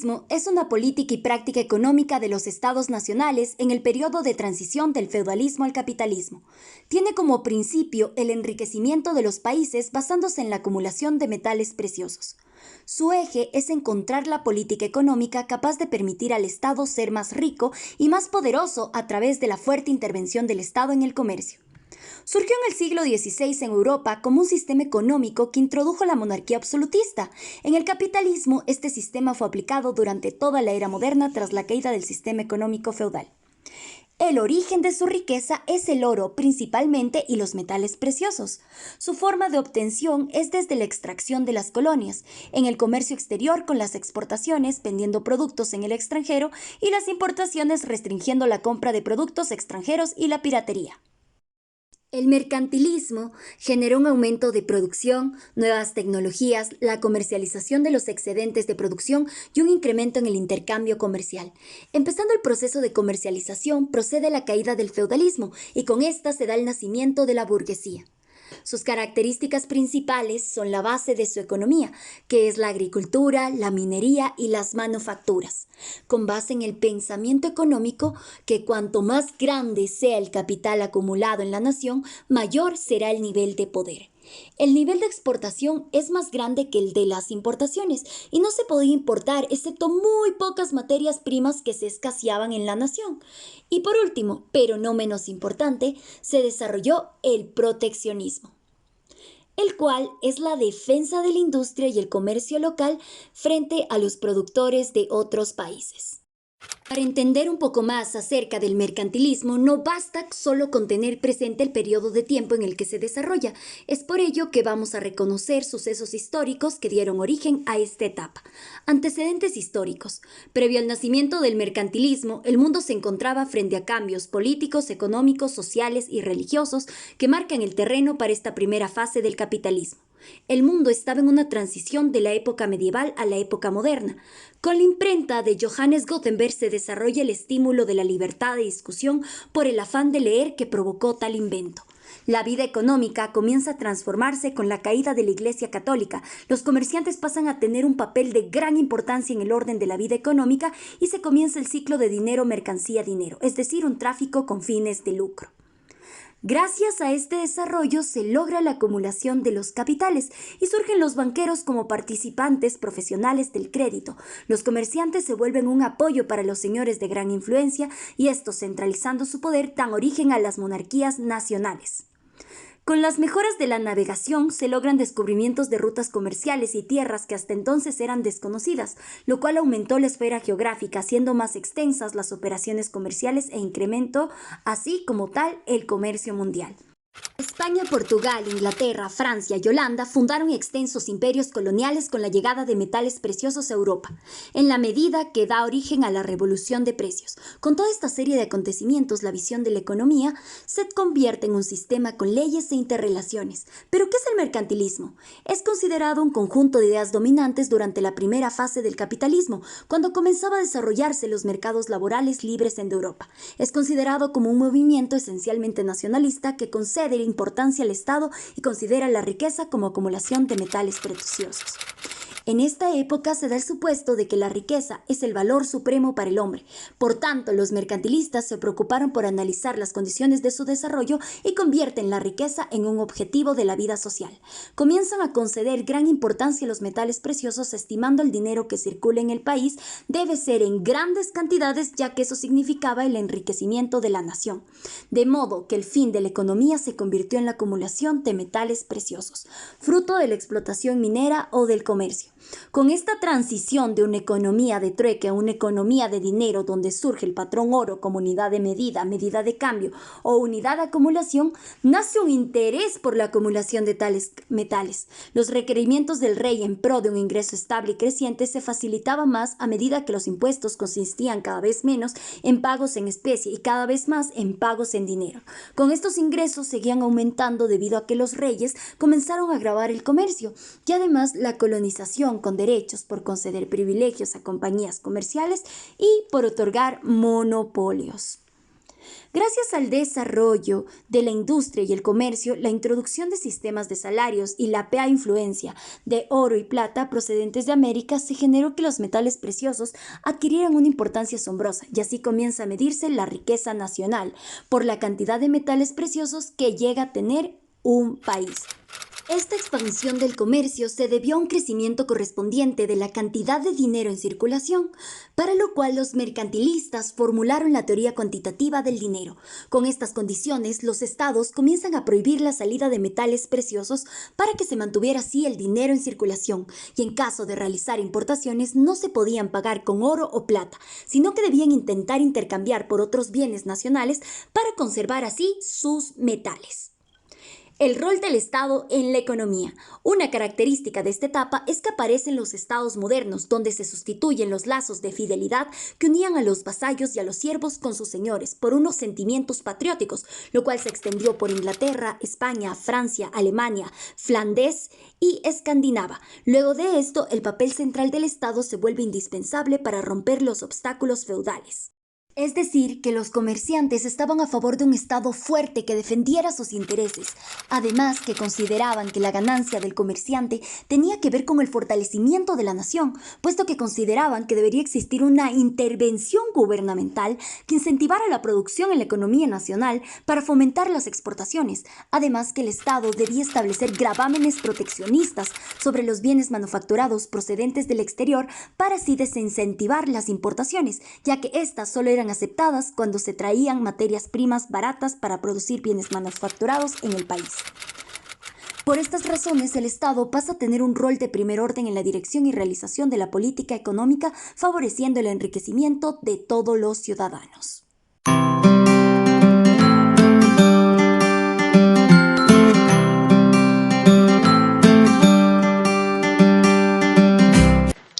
mercantilismo es una política y práctica económica de los estados nacionales en el periodo de transición del feudalismo al capitalismo. Tiene como principio el enriquecimiento de los países basándose en la acumulación de metales preciosos. Su eje es encontrar la política económica capaz de permitir al Estado ser más rico y más poderoso a través de la fuerte intervención del Estado en el comercio. Surgió en el siglo XVI en Europa como un sistema económico que introdujo la monarquía absolutista. En el capitalismo, este sistema fue aplicado durante toda la era moderna tras la caída del sistema económico feudal. El origen de su riqueza es el oro principalmente y los metales preciosos. Su forma de obtención es desde la extracción de las colonias, en el comercio exterior con las exportaciones vendiendo productos en el extranjero y las importaciones restringiendo la compra de productos extranjeros y la piratería. El mercantilismo generó un aumento de producción, nuevas tecnologías, la comercialización de los excedentes de producción y un incremento en el intercambio comercial. Empezando el proceso de comercialización, procede la caída del feudalismo y con esta se da el nacimiento de la burguesía. Sus características principales son la base de su economía, que es la agricultura, la minería y las manufacturas, con base en el pensamiento económico que cuanto más grande sea el capital acumulado en la nación, mayor será el nivel de poder. El nivel de exportación es más grande que el de las importaciones y no se podía importar excepto muy pocas materias primas que se escaseaban en la nación. Y por último, pero no menos importante, se desarrolló el proteccionismo, el cual es la defensa de la industria y el comercio local frente a los productores de otros países. Para entender un poco más acerca del mercantilismo, no basta solo con tener presente el periodo de tiempo en el que se desarrolla. Es por ello que vamos a reconocer sucesos históricos que dieron origen a esta etapa. Antecedentes históricos. Previo al nacimiento del mercantilismo, el mundo se encontraba frente a cambios políticos, económicos, sociales y religiosos que marcan el terreno para esta primera fase del capitalismo. El mundo estaba en una transición de la época medieval a la época moderna. Con la imprenta de Johannes Gutenberg se desarrolla el estímulo de la libertad de discusión por el afán de leer que provocó tal invento. La vida económica comienza a transformarse con la caída de la Iglesia Católica. Los comerciantes pasan a tener un papel de gran importancia en el orden de la vida económica y se comienza el ciclo de dinero, mercancía, dinero, es decir, un tráfico con fines de lucro. Gracias a este desarrollo se logra la acumulación de los capitales y surgen los banqueros como participantes profesionales del crédito. Los comerciantes se vuelven un apoyo para los señores de gran influencia y estos, centralizando su poder, dan origen a las monarquías nacionales. Con las mejoras de la navegación se logran descubrimientos de rutas comerciales y tierras que hasta entonces eran desconocidas, lo cual aumentó la esfera geográfica, haciendo más extensas las operaciones comerciales e incrementó, así como tal, el comercio mundial. España, Portugal, Inglaterra, Francia y Holanda fundaron extensos imperios coloniales con la llegada de metales preciosos a Europa, en la medida que da origen a la revolución de precios. Con toda esta serie de acontecimientos, la visión de la economía se convierte en un sistema con leyes e interrelaciones. ¿Pero qué es el mercantilismo? Es considerado un conjunto de ideas dominantes durante la primera fase del capitalismo, cuando comenzaba a desarrollarse los mercados laborales libres en Europa. Es considerado como un movimiento esencialmente nacionalista que concede importancia al Estado y considera la riqueza como acumulación de metales preciosos. En esta época se da el supuesto de que la riqueza es el valor supremo para el hombre. Por tanto, los mercantilistas se preocuparon por analizar las condiciones de su desarrollo y convierten la riqueza en un objetivo de la vida social. Comienzan a conceder gran importancia a los metales preciosos, estimando el dinero que circula en el país debe ser en grandes cantidades, ya que eso significaba el enriquecimiento de la nación. De modo que el fin de la economía se convirtió en la acumulación de metales preciosos, fruto de la explotación minera o del comercio. Con esta transición de una economía de trueque a una economía de dinero donde surge el patrón oro como unidad de medida, medida de cambio o unidad de acumulación, nace un interés por la acumulación de tales metales. Los requerimientos del rey en pro de un ingreso estable y creciente se facilitaban más a medida que los impuestos consistían cada vez menos en pagos en especie y cada vez más en pagos en dinero. Con estos ingresos seguían aumentando debido a que los reyes comenzaron a gravar el comercio y además la colonización con derechos por conceder privilegios a compañías comerciales y por otorgar monopolios. Gracias al desarrollo de la industria y el comercio, la introducción de sistemas de salarios y la amplia influencia de oro y plata procedentes de América se generó que los metales preciosos adquirieran una importancia asombrosa y así comienza a medirse la riqueza nacional por la cantidad de metales preciosos que llega a tener un país. Esta expansión del comercio se debió a un crecimiento correspondiente de la cantidad de dinero en circulación, para lo cual los mercantilistas formularon la teoría cuantitativa del dinero. Con estas condiciones, los estados comienzan a prohibir la salida de metales preciosos para que se mantuviera así el dinero en circulación, y en caso de realizar importaciones no se podían pagar con oro o plata, sino que debían intentar intercambiar por otros bienes nacionales para conservar así sus metales. El rol del Estado en la economía. Una característica de esta etapa es que aparecen los estados modernos, donde se sustituyen los lazos de fidelidad que unían a los vasallos y a los siervos con sus señores por unos sentimientos patrióticos, lo cual se extendió por Inglaterra, España, Francia, Alemania, Flandes y Escandinava. Luego de esto, el papel central del Estado se vuelve indispensable para romper los obstáculos feudales. Es decir, que los comerciantes estaban a favor de un Estado fuerte que defendiera sus intereses, además que consideraban que la ganancia del comerciante tenía que ver con el fortalecimiento de la nación, puesto que consideraban que debería existir una intervención gubernamental que incentivara la producción en la economía nacional para fomentar las exportaciones, además que el Estado debía establecer gravámenes proteccionistas sobre los bienes manufacturados procedentes del exterior para así desincentivar las importaciones, ya que éstas solo eran aceptadas cuando se traían materias primas baratas para producir bienes manufacturados en el país. Por estas razones, el Estado pasa a tener un rol de primer orden en la dirección y realización de la política económica, favoreciendo el enriquecimiento de todos los ciudadanos.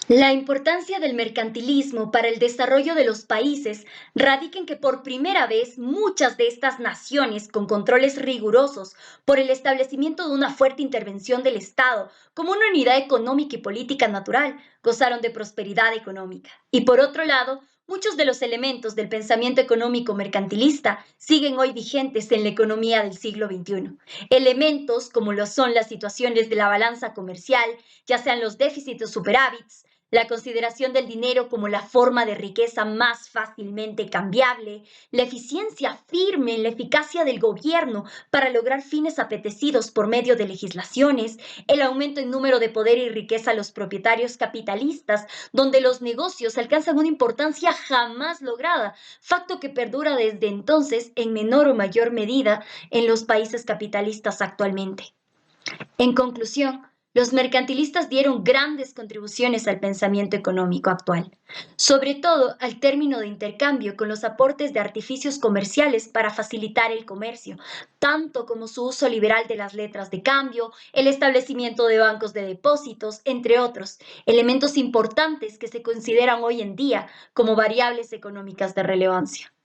La importancia del mercantilismo para el desarrollo de los países radica en que por primera vez muchas de estas naciones con controles rigurosos por el establecimiento de una fuerte intervención del Estado como una unidad económica y política natural gozaron de prosperidad económica. Y por otro lado, muchos de los elementos del pensamiento económico mercantilista siguen hoy vigentes en la economía del siglo XXI. Elementos como lo son las situaciones de la balanza comercial, ya sean los déficits o superávits, la consideración del dinero como la forma de riqueza más fácilmente cambiable, la eficiencia firme en la eficacia del gobierno para lograr fines apetecidos por medio de legislaciones, el aumento en número de poder y riqueza a los propietarios capitalistas, donde los negocios alcanzan una importancia jamás lograda, facto que perdura desde entonces en menor o mayor medida en los países capitalistas actualmente. En conclusión, los mercantilistas dieron grandes contribuciones al pensamiento económico actual, sobre todo al término de intercambio con los aportes de artificios comerciales para facilitar el comercio, tanto como su uso liberal de las letras de cambio, el establecimiento de bancos de depósitos, entre otros, elementos importantes que se consideran hoy en día como variables económicas de relevancia.